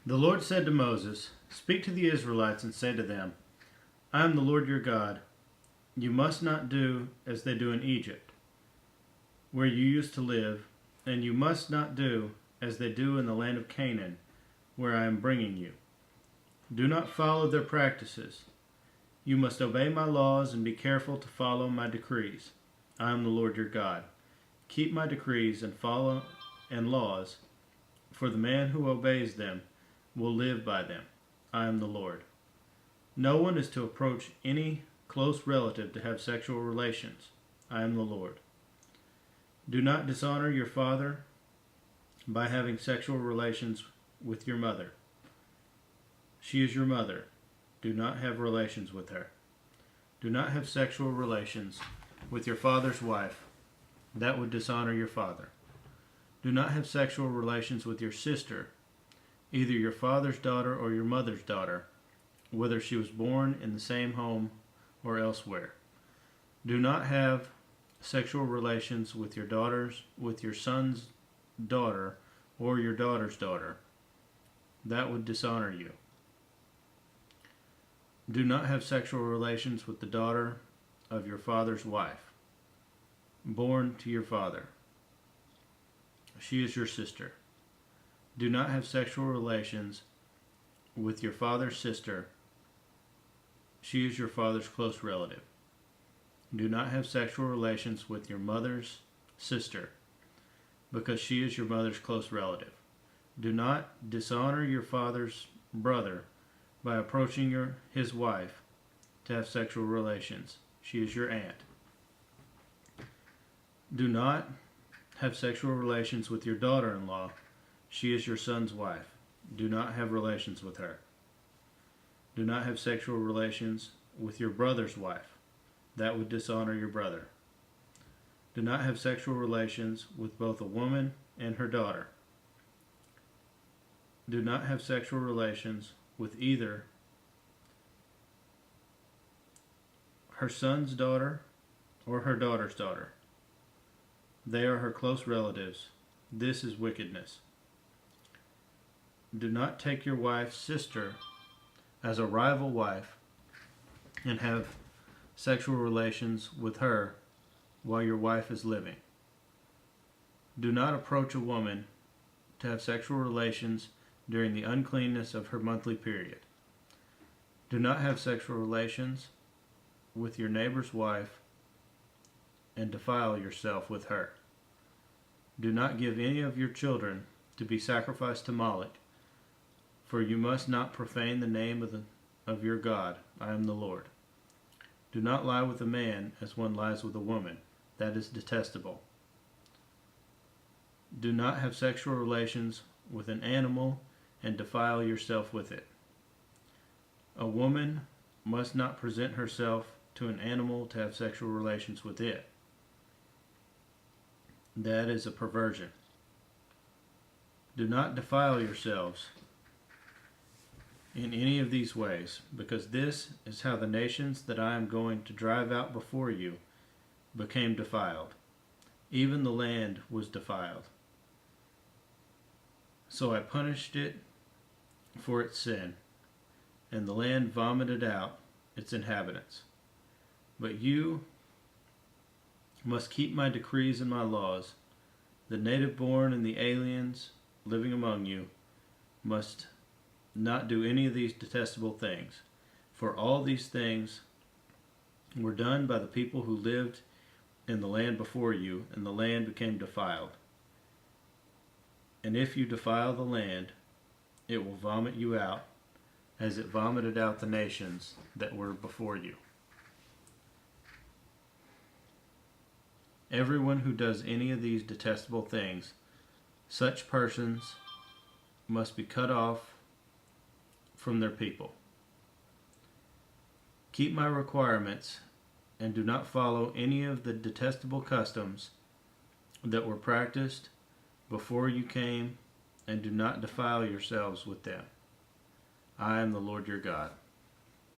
The Lord said to Moses, "Speak to the Israelites and say to them, I am the Lord your God. You must not do as they do in Egypt, where you used to live, and you must not do as they do in the land of Canaan, where I am bringing you. Do not follow their practices. You must obey my laws and be careful to follow my decrees. I am the Lord your God. Keep my decrees and follow and laws, for the man who obeys them will live by them. I am the Lord. No one is to approach any close relative to have sexual relations. I am the Lord. Do not dishonor your father by having sexual relations with your mother. She is your mother. Do not have relations with her. Do not have sexual relations with your father's wife. That would dishonor your father. Do not have sexual relations with your sister, either your father's daughter or your mother's daughter, whether she was born in the same home or elsewhere. Do not have sexual relations with your son's daughter or your daughter's daughter. That would dishonor you. Do not have sexual relations with the daughter of your father's wife, born to your father. She is your sister. Do not have sexual relations with your father's sister. She is your father's close relative. Do not have sexual relations with your mother's sister, because she is your mother's close relative. Do not dishonor your father's brother by approaching his wife to have sexual relations. She is your aunt. Do not have sexual relations with your daughter-in-law. She is your son's wife. Do not have relations with her. Do not have sexual relations with your brother's wife. That would dishonor your brother. Do not have sexual relations with both a woman and her daughter. Do not have sexual relations with either her son's daughter or her daughter's daughter. They are her close relatives. This is wickedness. Do not take your wife's sister as a rival wife and have sexual relations with her while your wife is living. Do not approach a woman to have sexual relations during the uncleanness of her monthly period. Do not have sexual relations with your neighbor's wife and defile yourself with her. Do not give any of your children to be sacrificed to Moloch, for you must not profane the name of your God. I am the Lord. Do not lie with a man as one lies with a woman. That is detestable. Do not have sexual relations with an animal and defile yourself with it. A woman must not present herself to an animal to have sexual relations with it. That is a perversion. Do not defile yourselves in any of these ways, because this is how the nations that I am going to drive out before you became defiled. Even the land was defiled. So I punished it for its sin, and the land vomited out its inhabitants. But you must keep my decrees and my laws. The native born and the aliens living among you must not do any of these detestable things, for all these things were done by the people who lived in the land before you, and the land became defiled. And if you defile the land, it will vomit you out, as it vomited out the nations that were before you. Everyone who does any of these detestable things, such persons must be cut off from their people. Keep my requirements and do not follow any of the detestable customs that were practiced before you came, and do not defile yourselves with them. I am the Lord your God.